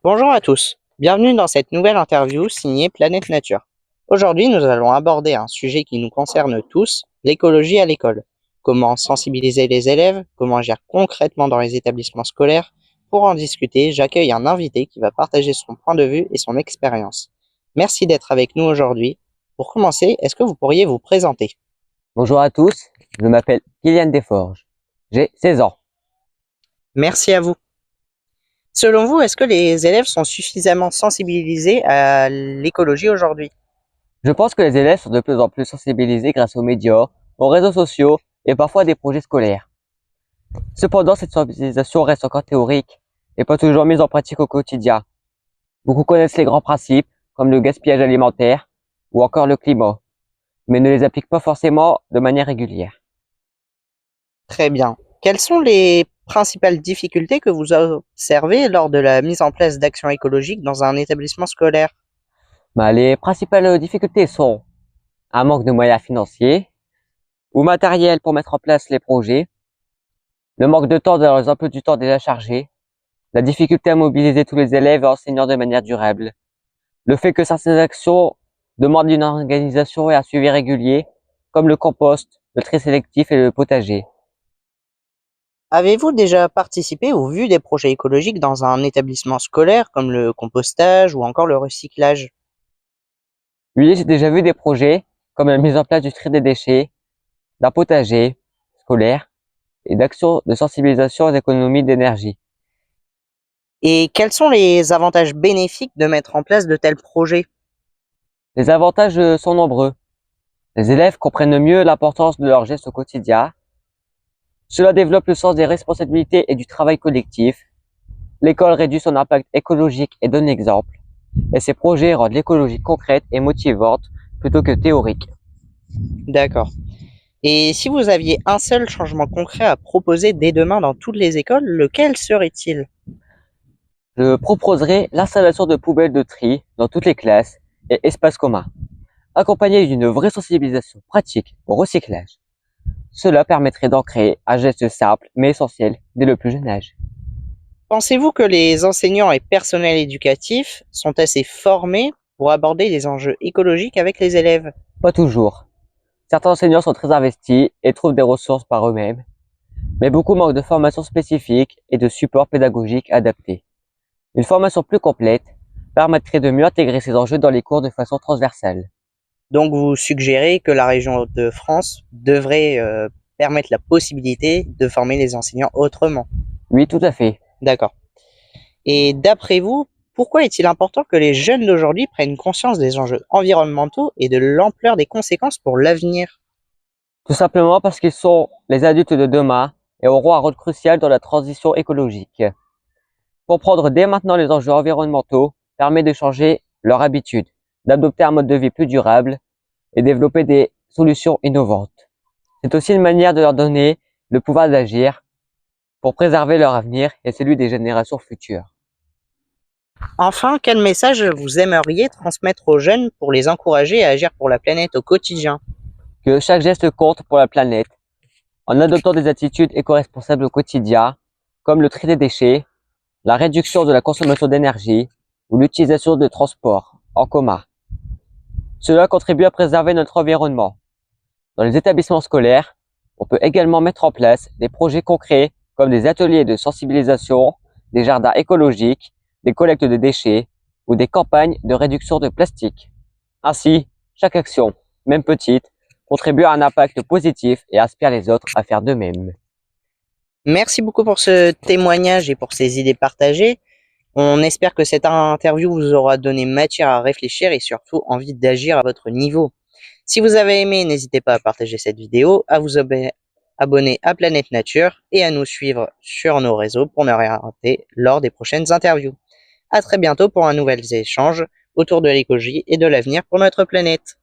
Bonjour à tous, bienvenue dans cette nouvelle interview signée Planète Nature. Aujourd'hui, nous allons aborder un sujet qui nous concerne tous, l'écologie à l'école. Comment sensibiliser les élèves, comment agir concrètement dans les établissements scolaires. Pour en discuter, j'accueille un invité qui va partager son point de vue et son expérience. Merci d'être avec nous aujourd'hui. Pour commencer, est-ce que vous pourriez vous présenter? Bonjour à tous, je m'appelle Kylian Desforges. J'ai 16 ans. Merci à vous. Selon vous, est-ce que les élèves sont suffisamment sensibilisés à l'écologie aujourd'hui? Je pense que les élèves sont de plus en plus sensibilisés grâce aux médias, aux réseaux sociaux et parfois à des projets scolaires. Cependant, cette sensibilisation reste encore théorique et pas toujours mise en pratique au quotidien. Beaucoup connaissent les grands principes, comme le gaspillage alimentaire ou encore le climat, mais ne les appliquent pas forcément de manière régulière. Très bien. Quelles sont les principales difficultés que vous observez lors de la mise en place d'actions écologiques dans un établissement scolaire? Les principales difficultés sont un manque de moyens financiers ou matériels pour mettre en place les projets, le manque de temps dans les emplois du temps déjà chargés, la difficulté à mobiliser tous les élèves et enseignants de manière durable, le fait que certaines actions demandent une organisation et un suivi régulier, comme le compost, le tri sélectif et le potager. Avez-vous déjà participé ou vu des projets écologiques dans un établissement scolaire comme le compostage ou encore le recyclage? Oui, j'ai déjà vu des projets, comme la mise en place du tri des déchets, d'un potager scolaire et d'actions de sensibilisation aux économies d'énergie. Et quels sont les avantages bénéfiques de mettre en place de tels projets? Les avantages sont nombreux. Les élèves comprennent mieux l'importance de leurs gestes au quotidien. Cela développe le sens des responsabilités et du travail collectif. L'école réduit son impact écologique et donne l'exemple. Et ces projets rendent l'écologie concrète et motivante plutôt que théorique. D'accord. Et si vous aviez un seul changement concret à proposer dès demain dans toutes les écoles, lequel serait-il? Je proposerai l'installation de poubelles de tri dans toutes les classes et espaces communs, accompagné d'une vraie sensibilisation pratique au recyclage. Cela permettrait d'ancrer un geste simple mais essentiel dès le plus jeune âge. Pensez-vous que les enseignants et personnels éducatifs sont assez formés pour aborder les enjeux écologiques avec les élèves? Pas toujours. Certains enseignants sont très investis et trouvent des ressources par eux-mêmes, mais beaucoup manquent de formation spécifique et de support pédagogique adapté. Une formation plus complète permettrait de mieux intégrer ces enjeux dans les cours de façon transversale. Donc vous suggérez que la région de France devrait permettre la possibilité de former les enseignants autrement. Oui, tout à fait. D'accord. Et d'après vous, pourquoi est-il important que les jeunes d'aujourd'hui prennent conscience des enjeux environnementaux et de l'ampleur des conséquences pour l'avenir? Tout simplement parce qu'ils sont les adultes de demain et auront un rôle crucial dans la transition écologique. Comprendre dès maintenant les enjeux environnementaux permet de changer leurs habitudes, d'adopter un mode de vie plus durable et développer des solutions innovantes. C'est aussi une manière de leur donner le pouvoir d'agir pour préserver leur avenir et celui des générations futures. Enfin, quel message vous aimeriez transmettre aux jeunes pour les encourager à agir pour la planète au quotidien? Que chaque geste compte pour la planète en adoptant des attitudes éco-responsables au quotidien, comme le tri des déchets, la réduction de la consommation d'énergie ou l'utilisation de transports en commun. Cela contribue à préserver notre environnement. Dans les établissements scolaires, on peut également mettre en place des projets concrets comme des ateliers de sensibilisation, des jardins écologiques, des collectes de déchets ou des campagnes de réduction de plastique. Ainsi, chaque action, même petite, contribue à un impact positif et inspire les autres à faire de même. Merci beaucoup pour ce témoignage et pour ces idées partagées. On espère que cette interview vous aura donné matière à réfléchir et surtout envie d'agir à votre niveau. Si vous avez aimé, n'hésitez pas à partager cette vidéo, à vous abonner à Planète Nature et à nous suivre sur nos réseaux pour ne rien rater lors des prochaines interviews. À très bientôt pour un nouvel échange autour de l'écologie et de l'avenir pour notre planète.